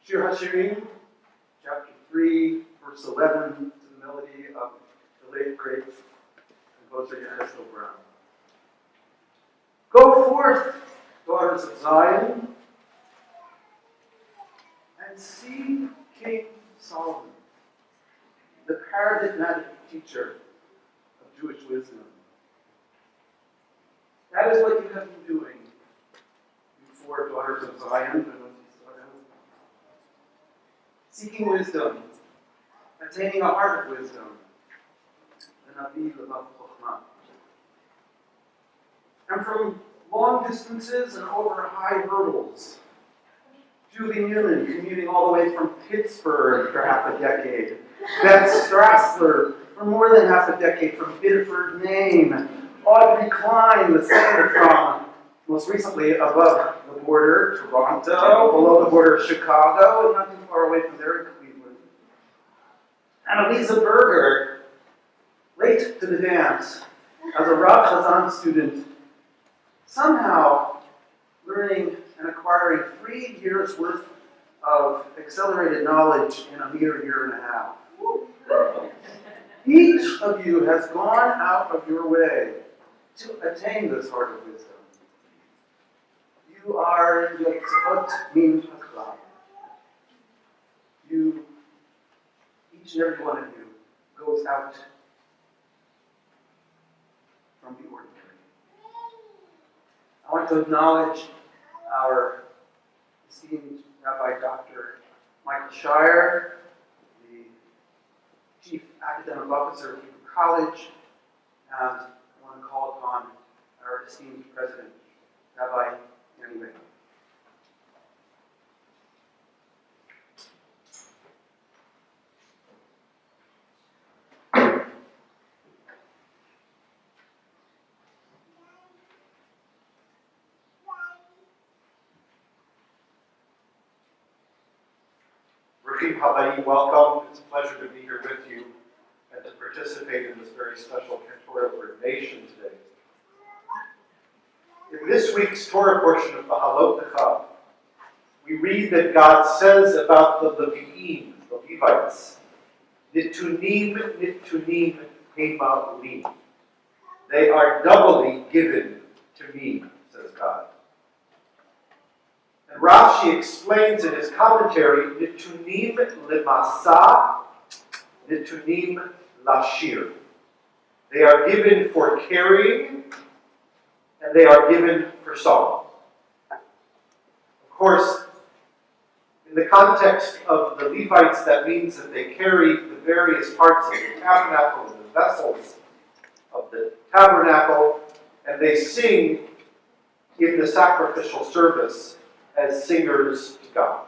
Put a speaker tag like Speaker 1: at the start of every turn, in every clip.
Speaker 1: Shir HaShirim, chapter 3, verse 11, to the melody of the late great composer Yehoshua Brown. Go forth, daughters of Zion, and see King Solomon, the paradigmatic teacher of Jewish wisdom. That is what you have been doing before, daughters of Zion. Seeking wisdom, attaining a heart of wisdom, and from long distances and over high hurdles, Julie Newman commuting all the way from Pittsburgh for half a decade, Beth Strassler for more than half a decade from Biddeford, Maine, Audrey Klein, the senator from, most recently above the border, Toronto, below the border of Chicago, and not too far away from there in Cleveland. And Elisa Berger, late to the dance, as a rab-hazzan student, somehow learning and acquiring 3 years' worth of accelerated knowledge in a mere year and a half. Each of you has gone out of your way to attain this heart of wisdom. You are Yotzot min Hakla. You, each and every one of you, goes out from the ordinary. I want to acknowledge our esteemed Rabbi Dr. Michael Shire, the Chief Academic Officer of Hebrew College, and I want to call upon our esteemed President, Rabbi Anyway.
Speaker 2: Rakim Habayi, welcome. It's a pleasure to be here with you and to participate in this very special Torah ordination today. In this week's Torah portion of the Halotecha, we read that God says about the Levi'im, the Levites, Nitunim, Nitunim, Hema Li. They are doubly given to me, says God. And Rashi explains in his commentary, Nitunim Lemasa, Nitunim Lashir. They are given for carrying, and they are given for song. Of course, in the context of the Levites, that means that they carry the various parts of the tabernacle and the vessels of the tabernacle, and they sing in the sacrificial service as singers to God.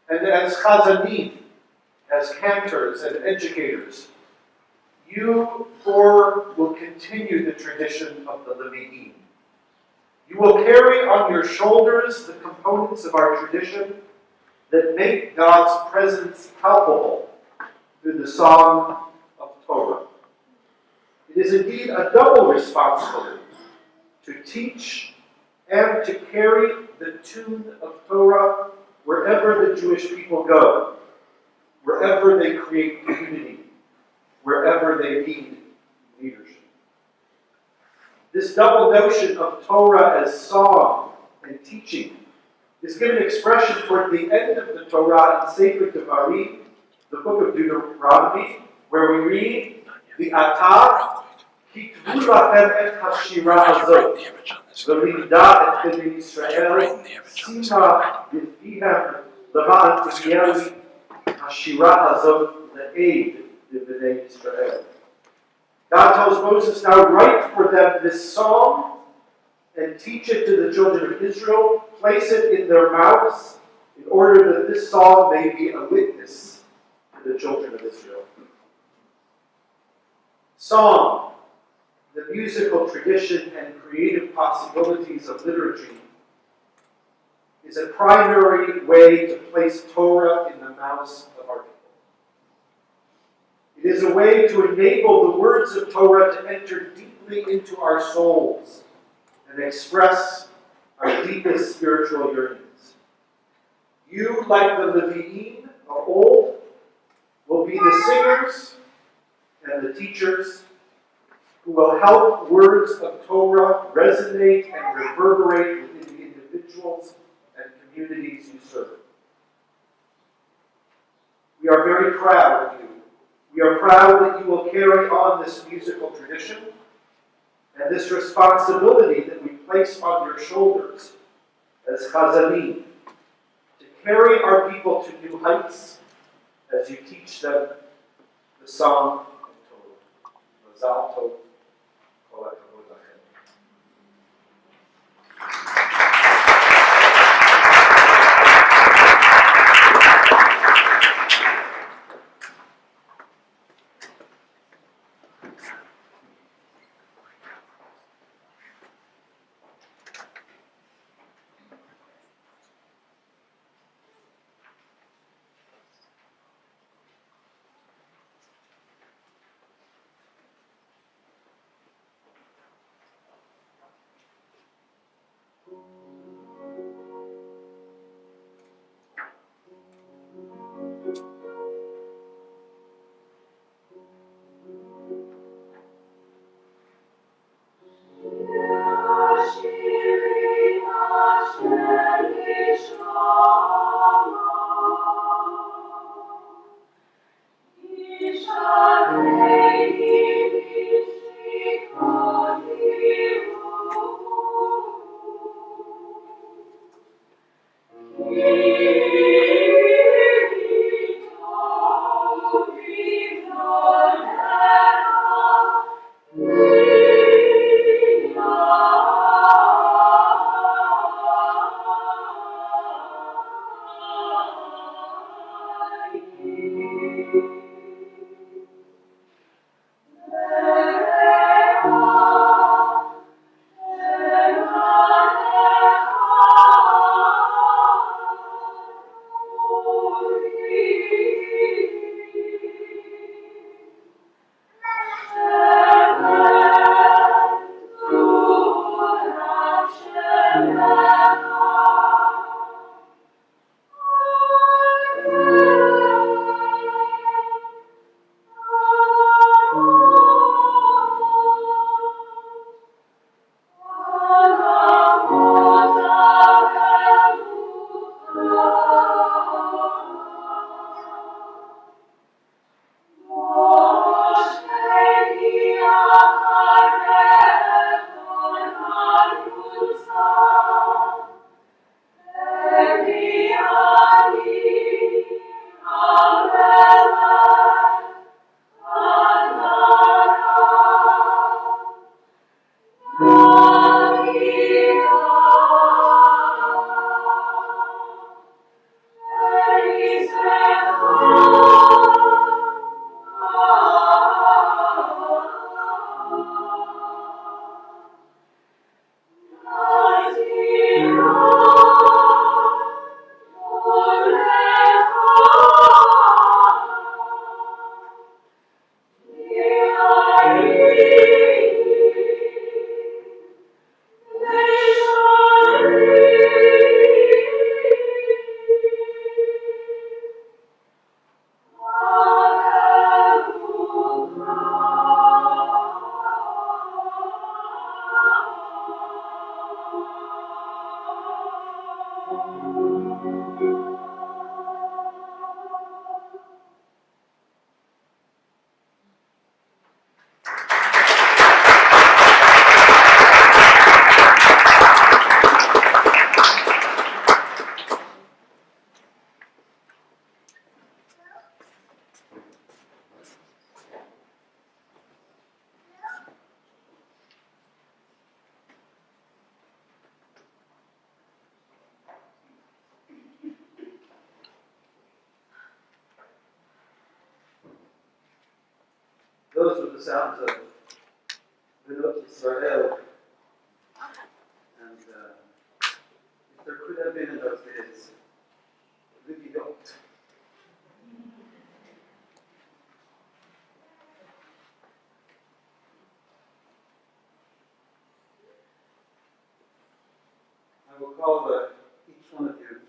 Speaker 2: And as chazanim, as cantors and educators, you four will continue the tradition of the Levi'im. You will carry on your shoulders the components of our tradition that make God's presence palpable through the song of Torah. It is indeed a double responsibility to teach and to carry the tune of Torah wherever the Jewish people go, wherever they create community, wherever they need leadership. This double notion of Torah as song and teaching is given expression toward the end of the Torah in Sefer Devarim, the book of Deuteronomy, where we read, the Atah, Kitvu lachem et hashira hazot, v'lidah et bnei Yisrael, sima b'fihem l'ma'at b'yeli hashira hazot le'ed b'nei Yisrael. God tells Moses, now write for them this song and teach it to the children of Israel, place it in their mouths, in order that this song may be a witness to the children of Israel. Song, the musical tradition and creative possibilities of liturgy, is a primary way to place Torah in the mouths of our people. It is a way to enable the words of Torah to enter deeply into our souls and express our deepest spiritual yearnings. You, like the Levi'im of old, will be the singers and the teachers who will help words of Torah resonate and reverberate within the individuals and communities you serve. We are very proud of you. We are proud that you will carry on this musical tradition and this responsibility that we place on your shoulders as chazanim, to carry our people to new heights as you teach them the song of Torah. Mazal tov. Kol hakavod lachem. Those were the sounds of Vinot Israel. And if there could have been in those days, Vinot. I will call each one of you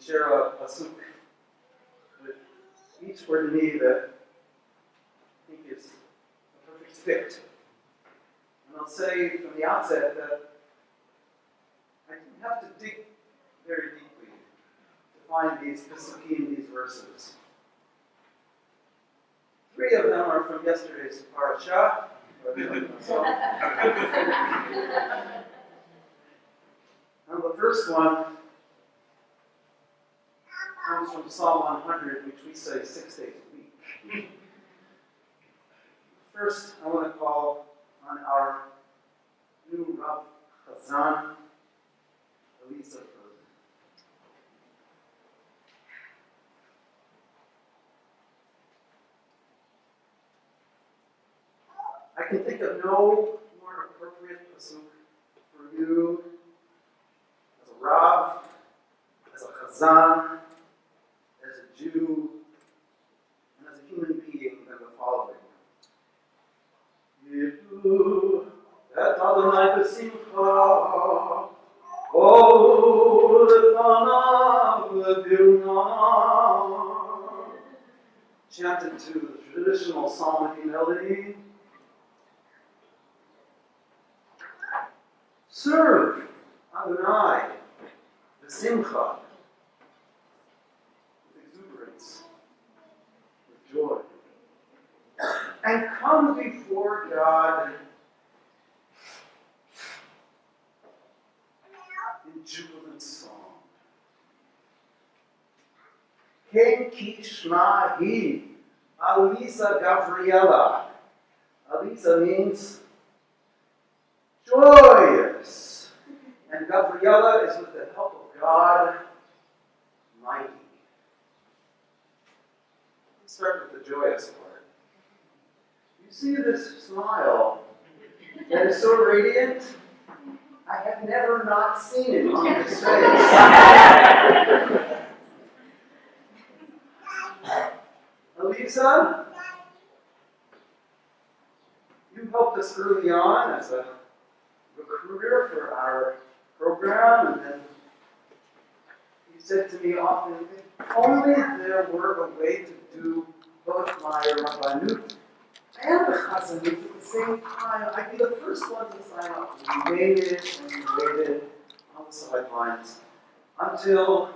Speaker 1: share a pasuk with each ordinary that I think is a perfect fit. And I'll say from the outset that I didn't have to dig very deeply to find these pasukim, these verses. 3 of them are from yesterday's parasha. And the first one comes from Psalm 100, which we say 6 days a week. First, I want to call on our new rab-hazzan, Elisa. I can think of no more appropriate pasuk for you as a Rav, as a Chazan, as a Jew, and as a human being than the following. Yidu et Adonai b'simcha, o lefanav b'dirna. Chanted to the traditional psalmic melody. Serve Adonai b'simcha, with exuberance, with joy, and come before God in jubilant song. Ken kishma hi, Alisa Gabriela. Alisa means joyous. And Gabriela is with the help of God, mighty. Let's start with the joyous part. You see this smile that is so radiant? I have never not seen it on his face. Elisa, you helped us early on as a recruiter for our program, and then you said to me often, if only there were a way to do both my Rabbanut and the Chazanut at the same time, I'd be the first one to sign up. We waited on the sidelines until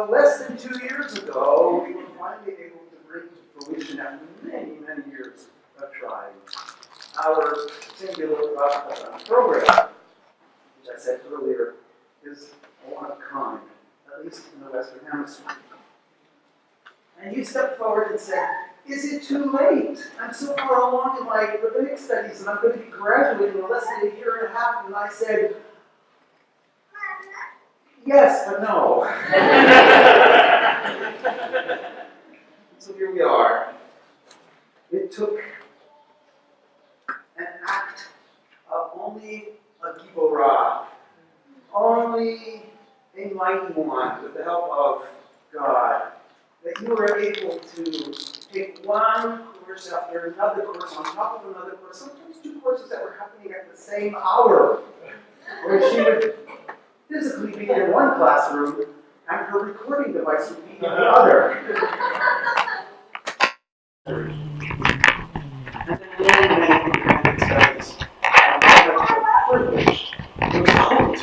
Speaker 1: less than 2 years ago, we were finally able to bring to fruition after many, many years of trying our singular rab-hazzan program, which I said earlier is one of a kind, at least in the Western Hemisphere. And you stepped forward and said, is it too late? I'm so far along in my rabbinic studies and I'm going to be graduating in less than a year and a half. And I said, yes, but no. So here we are. It took an act of only a giborah, only a mighty one with the help of God, that you were able to take one course after another course on top of another course, sometimes 2 courses that were happening at the same hour, where she would physically be in one classroom and her recording device would be in the other. And then many independent studies. And I had the privilege, it was hoped,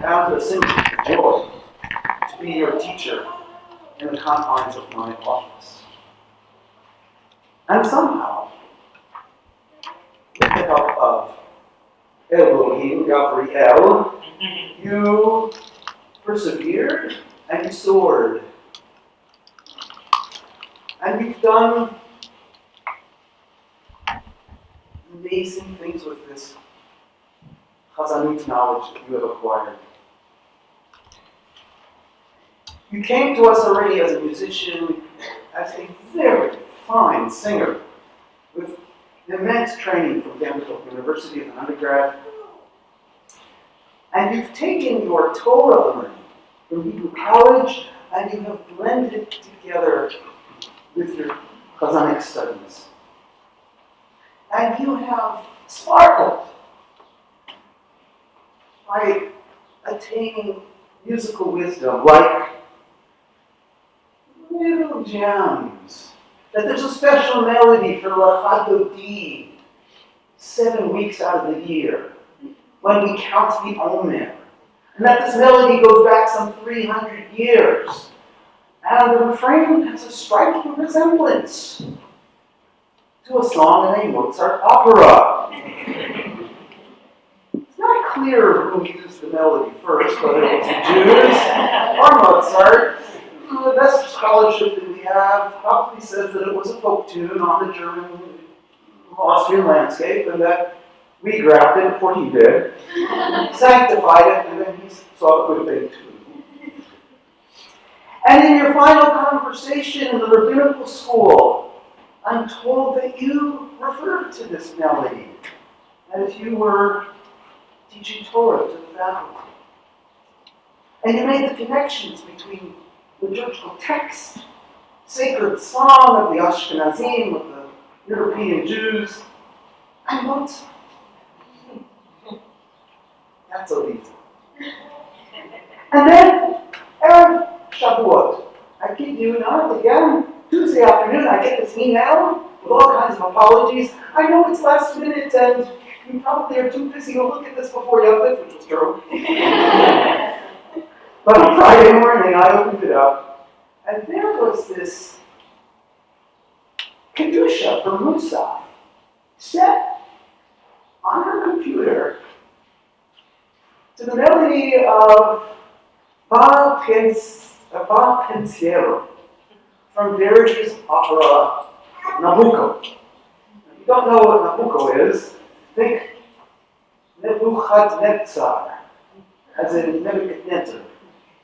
Speaker 1: down to a simple joy, to be your teacher in the confines of my office. And somehow, with the help of Elohim, Gabriel, you persevered and you soared. And you've done amazing things with this Chazanut knowledge that you have acquired. You came to us already as a musician, as a very fine singer, with immense training from Vanderbilt University as an undergrad. And you've taken your Torah learning from Hebrew College and you have blended it together with your Chazanic studies. And you have sparkled by attaining musical wisdom, like little gems. That there's a special melody for L'Chadodi 7 weeks out of the year, when we count the Omer. And that this melody goes back some 300 years. And the refrain has a striking resemblance to a song in a Mozart opera. It's not clear who used the melody first, whether it was the Jews or Mozart. The best scholarship that we have probably says that it was a folk tune on the German Austrian landscape, and that we grabbed it before he did, sanctified it, and then he saw a good thing too. And in your final conversation in the rabbinical school, I'm told that you referred to this melody as you were teaching Torah to the faculty. And you made the connections between liturgical text, sacred song of the Ashkenazim, of the European Jews, and Mozart. That's a reason. And then, Erev Shavuot. I kid you not, again, Tuesday afternoon, I get this email with all kinds of apologies. I know it's last minute and you probably are too busy to look at this before Yom Tov, which was true. But on Friday morning, I opened it up, and there was this Kedusha for Musaf set on her computer to the melody of Va Pensiero from Verdi's opera Nabucco. If you don't know what Nabucco is, think Nebuchadnezzar, as in Nebuchadnezzar,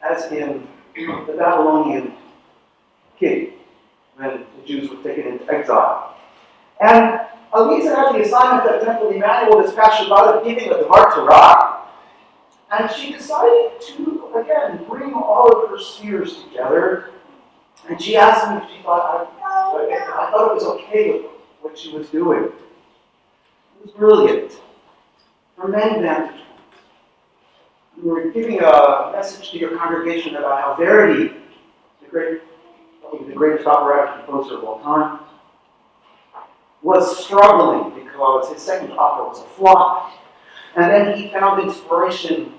Speaker 1: as in the Babylonian king, when the Jews were taken into exile. And Elisa had the assignment that Temple Emmanuel is passionate about of giving a Devar Torah, and she decided to, again, bring all of her spheres together. And she asked me if she thought I thought it was okay with what she was doing. It was brilliant, from many vantage points. You were giving a message to your congregation about how Verdi, probably the greatest operatic composer of all time, was struggling because his second opera was a flop. And then he found inspiration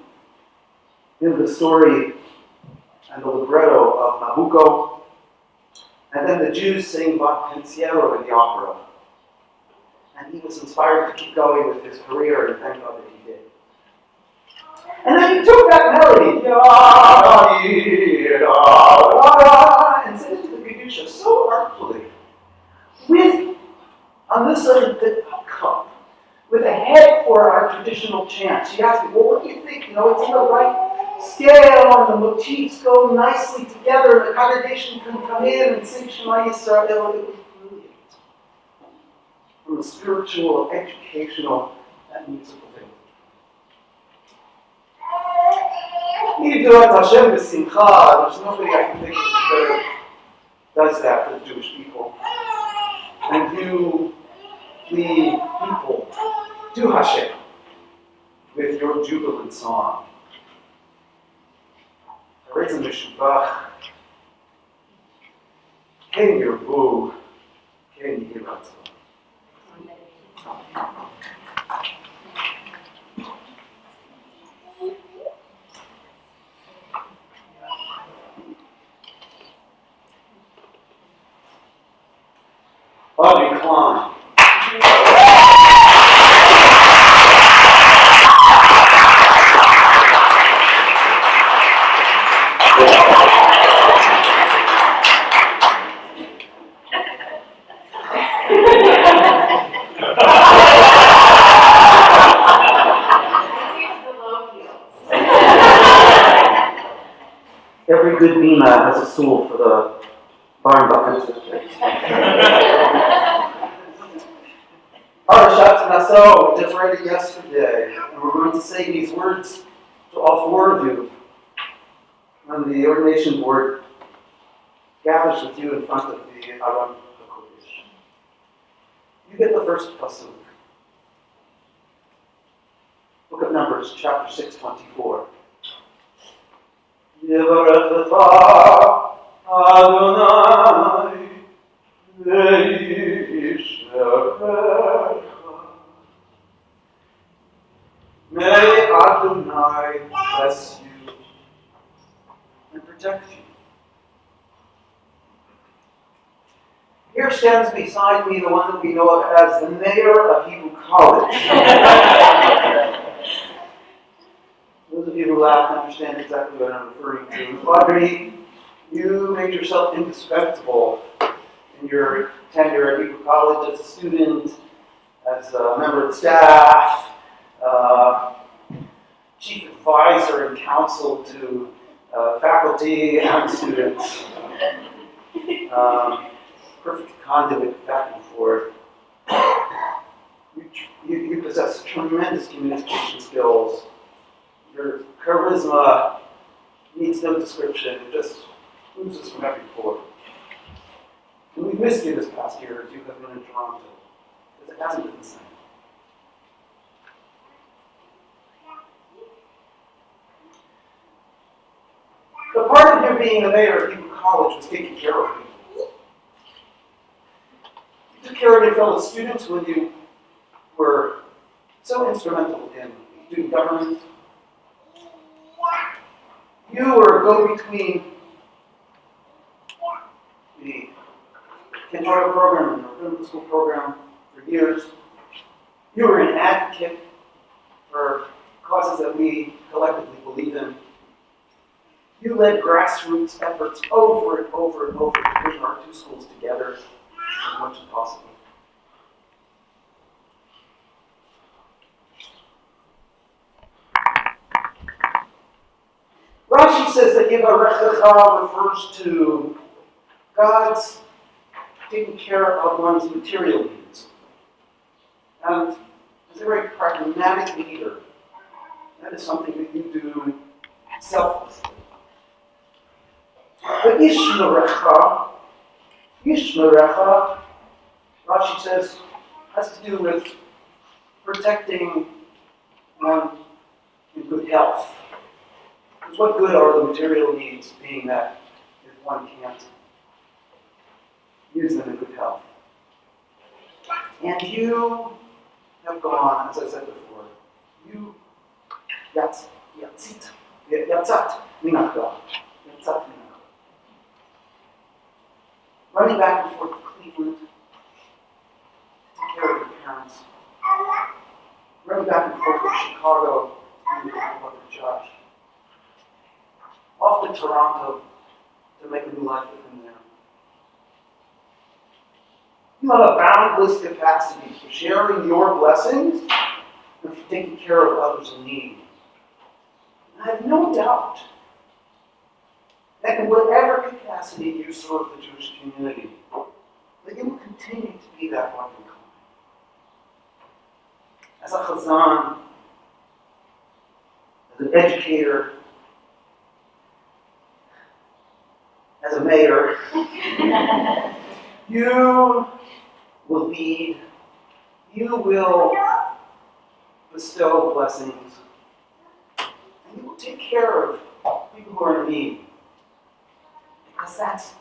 Speaker 1: in the story and the libretto of Nabucco. And then the Jews sing Va Pensiero in the opera. And he was inspired to keep going with his career, and thank God that he did. And then he took that melody, and set it to the Kedusha so artfully, with on this cup, with a head for our traditional chant. She asked me, well, what do you think? You know, it's in the right scale, and the motifs go nicely together, and the congregation can come in and sing Shema Yisrael. It was brilliant. From a spiritual, educational, and musical thing. You do it, Hashem b'simcha. There's nobody I can think of that does that for the Jewish people. And you, the people, do Hashem with your jubilant song. Raise a mishubach. Ken yirbu, ken yiratzon. Audrey Klein. Every good bima has a soul for the barn buckets. Parashat Naso, we just read it yesterday, and we're going to say these words to all four of you when the ordination board gathers with you in front of the Aron HaKodesh. You get the first pasuk. Book of Numbers, chapter 6:24. Yevarechecha Adonai ve'yishmerecha. May Adonai bless you and protect you. Here stands beside me the one that we know of as the mayor of Hebrew College. Those of you who laugh understand exactly what I'm referring to. Audrey, you made yourself indispensable in your tenure at Hebrew College as a student, as a member of the staff, chief advisor and counsel to faculty and students. Perfect conduit back and forth. You possess tremendous communication skills. Your charisma needs no description. It just oozes from every pore. And we've missed you this past year as you have been in Toronto, because it hasn't been the same. The part of you being the mayor of Hebrew College was taking care of people. You took care of your fellow students when you were so instrumental in student government. You were a go-between the Cantora program and the clinical school program for years. You were an advocate for causes that we collectively believe in. You led grassroots efforts over and over and over to bring our two schools together as much as possible. Rashi says that Yevarechecha refers to God's taking care of one's material needs. And as a very pragmatic leader, that is something that you do selflessly. But Yishmerecha, Rashi says, has to do with protecting one in good health. Because what good are the material needs, being that if one can't use them in good health? And you have gone, as I said before, you yatzat minachah. Running back and forth to Cleveland to take care of your parents. Running back and forth to Chicago to become a judge. Off to Toronto to make a new life within there. You have a boundless capacity for sharing your blessings and for taking care of others in need. I have no doubt that in whatever capacity you serve the Jewish community, that you will continue to be that one in common. As a chazan, as an educator, as a mayor, you will lead, you will bestow blessings, and you will take care of people who are in need. Because that's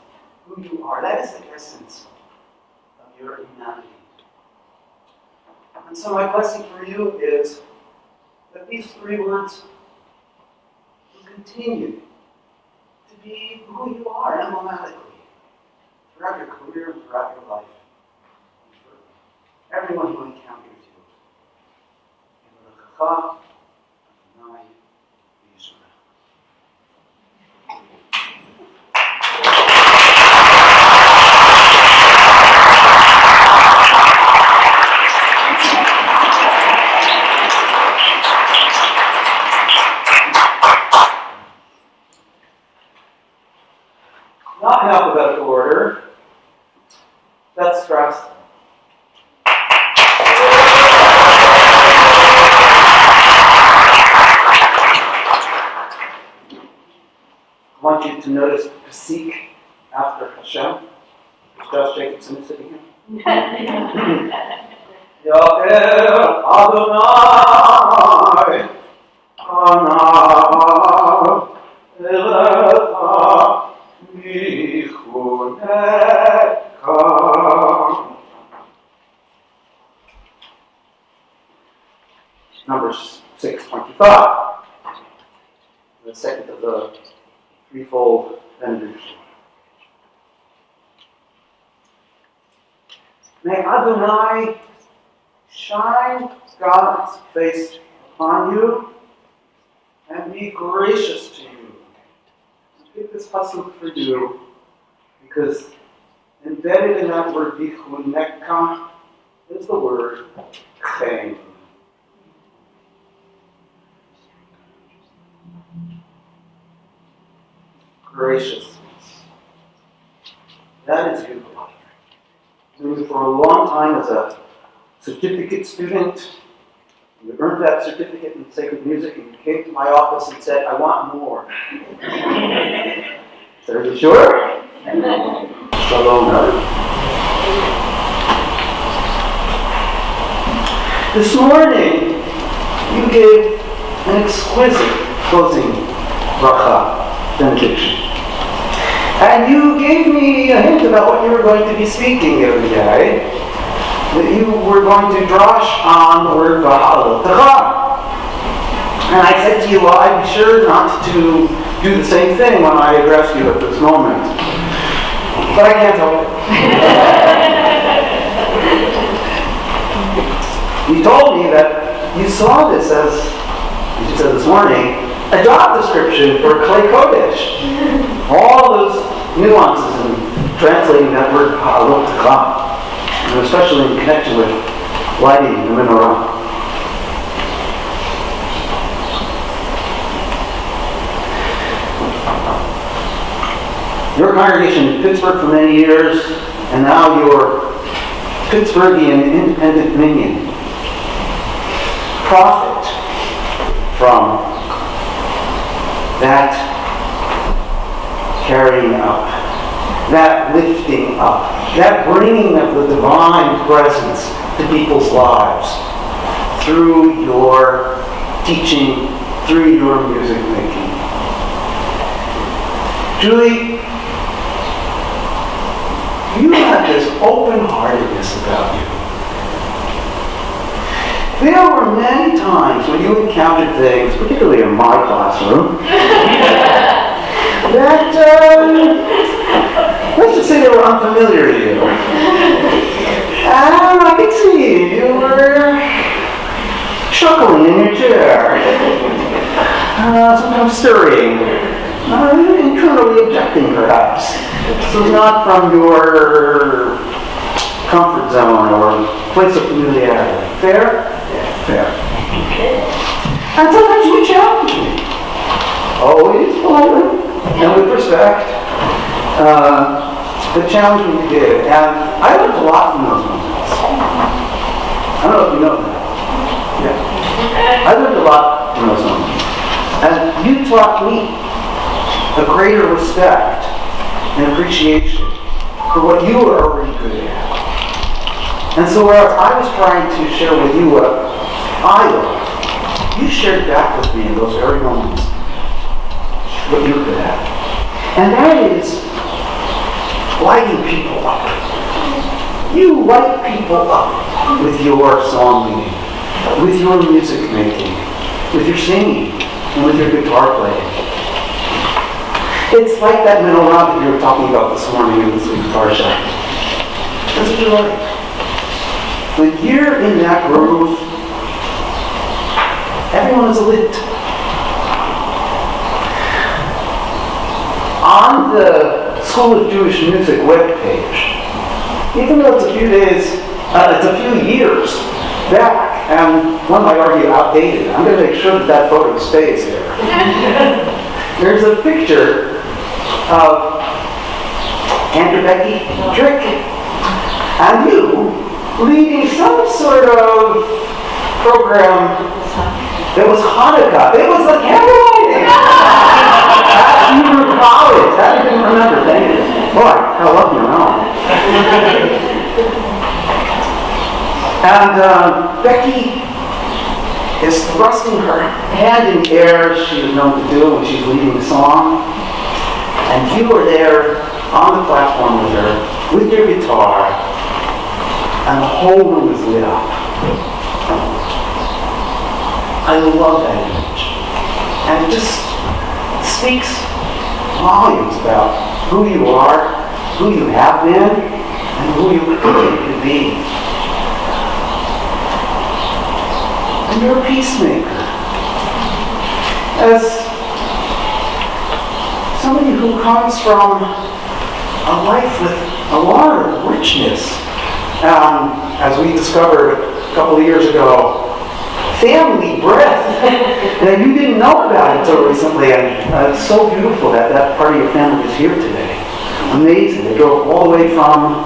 Speaker 1: who you are. That is the essence of your humanity. And so my blessing for you is that these three words will continue to be who you are emblematically throughout your career and throughout your life. And for everyone who encounters you. Not in alphabetical order. That's stress. I want you to notice the Pesik after Hashem. Is Josh Jacobson sitting here? Yahweh Adonai, Ana, thought. The second of the threefold benediction. May Adonai shine God's face upon you and be gracious to you. I pick this pasuk for you because embedded in that word vichuneka is the word chen. Graciousness. That is you. For a long time as a certificate student, you earned that certificate in sacred music and you came to my office and said, I want more. So are you sure? Shalom. This morning, you gave an exquisite closing bracha, benediction. And you gave me a hint about what you were going to be speaking every day. That you were going to drash on the word rab-hazzan. And I said to you, well, I'd be sure not to do the same thing when I address you at this moment. But I can't help it. You told me that you saw this as you said this morning, a job description for Clay Kodesh. All those nuances in translating that word rab-hazzan, and especially in connection with lighting the menorah. Your congregation in Pittsburgh for many years, and now your Pittsburghian independent minion, profit from that carrying up, that lifting up, that bringing of the divine presence to people's lives through your teaching, through your music making. Julie, you have this open-heartedness about you. There were many times when you encountered things, particularly in my classroom, that, let's just say they were unfamiliar to you. And I could see you were chuckling in your chair, sometimes stirring, internally objecting perhaps. This was not from your comfort zone or place of familiarity. Fair? Yeah, fair. And sometimes you would challenge me. Always politely and with respect. The challenge we did. And I learned a lot from those moments. I don't know if you know that. Yeah. I learned a lot from those moments. And you taught me a greater respect and appreciation for what you were already good at. And so whereas I was trying to share with you what I loved, you shared back with me in those very moments what you're good at. And that is lighting people up. You light people up with your song leading, with your music making, with your singing, and with your guitar playing. It's like that menorah that you were talking about this morning in this week's parsha. That's what you're like. When you're in that groove, everyone is lit. On the School of Jewish Music webpage, even though it's a few years back, and one might argue outdated, I'm going to make sure that that photo stays there. There's a picture of Andrew Becky Drick and you leading some sort of program that was Hanukkah. It was the candle lighting. You were in college. I didn't remember. Thank you. Boy, how lucky you know. And Becky is thrusting her hand in the air, as she is known to do when she's leading the song. And you were there on the platform with her, with your guitar, and the whole room is lit up. I love that image. And it just speaks volumes about who you are, who you have been, and who you could be. And you're a peacemaker. As somebody who comes from a life with a lot of richness, as we discovered a couple of years ago, family breath. And you didn't know about it until recently, and it's so beautiful that that part of your family is here today. Amazing. They drove all the way from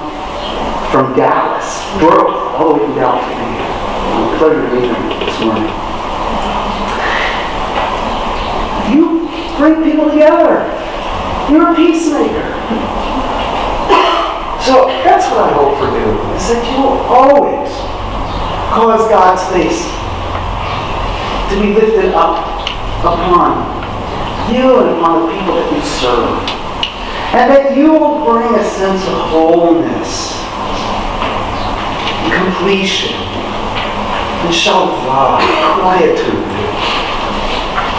Speaker 1: Dallas. Drove all the way from Dallas to be here. It's a pleasure to meet them this morning. You bring people together. You're a peacemaker. So that's what I hope for you, is that you will always cause God's face to be lifted up upon you and upon the people that you serve. And that you will bring a sense of wholeness, and completion, and shalva, quietude,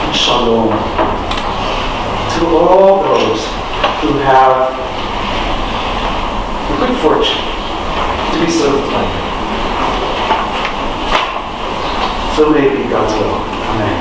Speaker 1: and shalom to all those who have the good fortune to be served by you. So may it be God's will. Amen.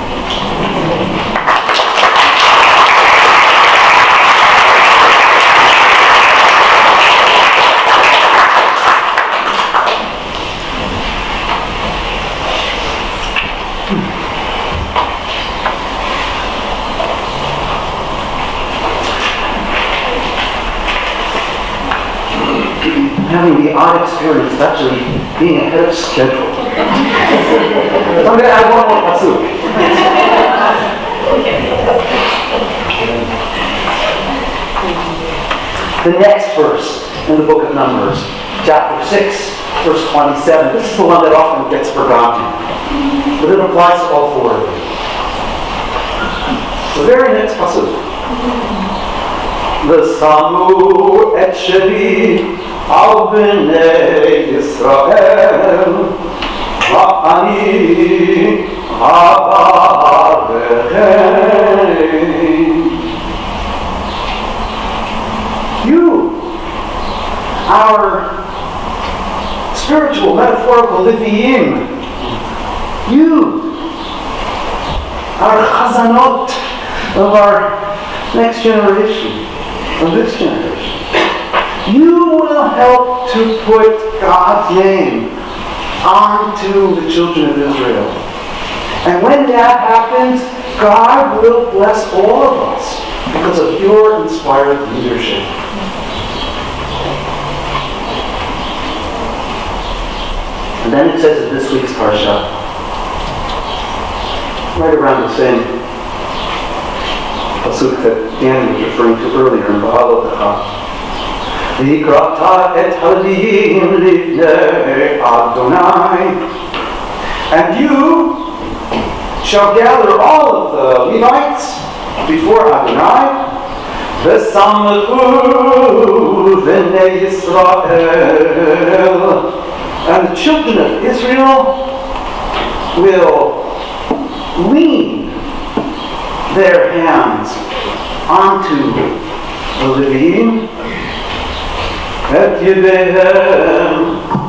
Speaker 1: Having the odd experience of actually being ahead of schedule. I'm going to add one more pasuk. The next verse in the book of Numbers, chapter 6, verse 27. This is the one that often gets forgotten, but it applies to all four of them. The very next pasuk. V'samu et sheli al bnei Yisrael v'ani ha'avechem. You, our spiritual, metaphorical Leviim, you, our chazanot of our next generation, of this generation, you will help to put God's name onto the children of Israel. And when that happens, God will bless all of us because of your inspired leadership. And then it says in this week's Parsha, right around the same pasuk that Danny was referring to earlier in Ba'alotecha. V'yikrata et halim lifnei Adonai. And you shall gather all of the Levites before Adonai. V'samchu v'nei Yisrael. And the children of Israel will lean their hands onto the Leviim, et yedehem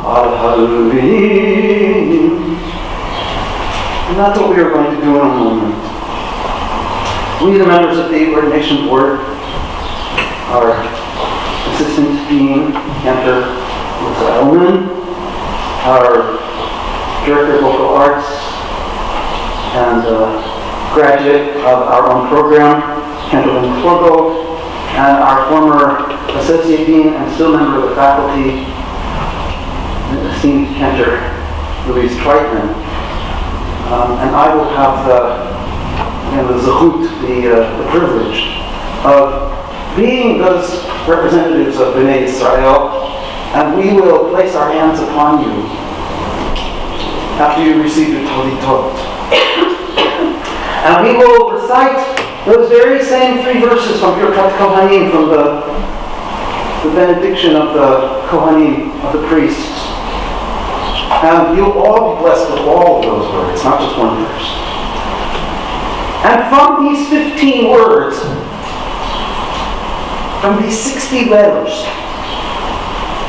Speaker 1: al haLeviim. And that's what we are going to do in a moment. We, the members of the Ordination Board, our Assistant Dean, Cantor Elman, our Director of Vocal Arts, and graduate of our own program, Cantor Forgo, and our former Associate Dean and still member of the faculty, esteemed Cantor Louise Treitman. And I will have the zechut, the privilege of being those representatives of Bnei Israel, and we will place our hands upon you after you receive the Tolitot. And we will recite those very same three verses from Birkat Kohanim, from the benediction of the Kohanim, of the priests. And you'll all be blessed with all of those words, not just one verse. And from these 15 words, from these 60 letters,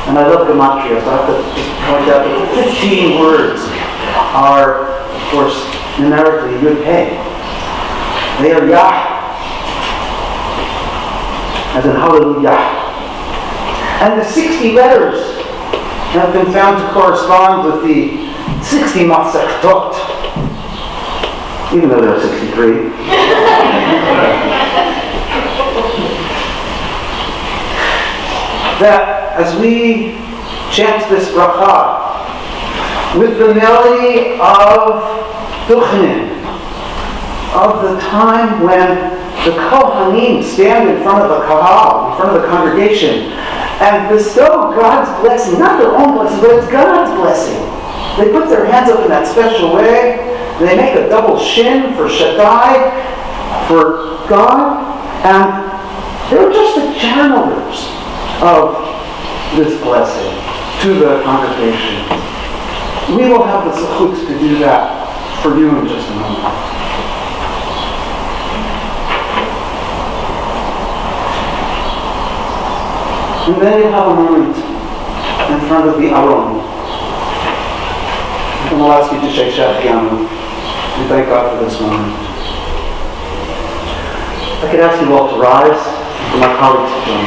Speaker 1: and I love gematria, so I have to just point out that the 15 words are, of course, numerically Yud-Hey. They are Yah, as in Hallelujah. And the 60 letters have been found to correspond with the 60 Matzachtot, even though there are 63. That as we chant this bracha, with the melody of Duchnin, of the time when the Kohanim stand in front of the Kahal, in front of the congregation, and bestow God's blessing, not their own blessing, but it's God's blessing. They put their hands up in that special way. They make a double shin for Shaddai, for God, and they're just the channelers of this blessing to the congregation. We will have the zechut to do that for you in just a moment. And then you'll have a moment in front of the Aron. And I'll ask you to shake Shachiyanu. We thank God for this moment. I could ask you all to rise, and for my colleagues to join.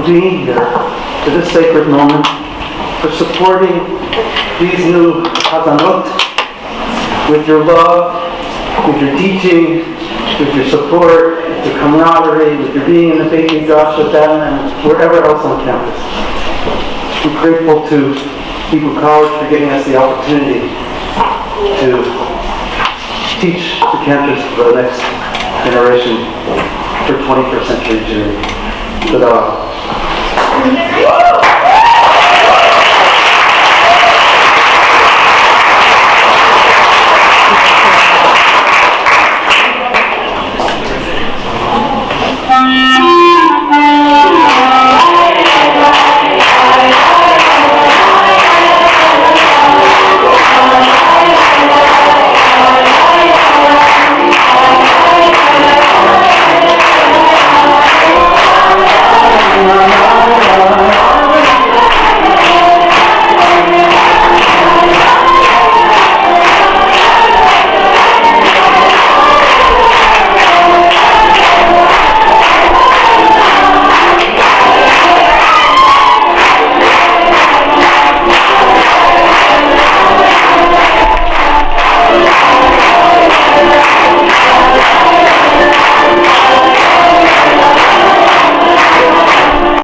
Speaker 1: for being here, for this sacred moment, for supporting these new Hazanot with your love, with your teaching, with your support, with your camaraderie, with your being in the Beit Midrash with them, and wherever else on campus. I'm grateful to Hebrew College for giving us the opportunity to teach the campus for the next generation for 21st century Jewry. Good.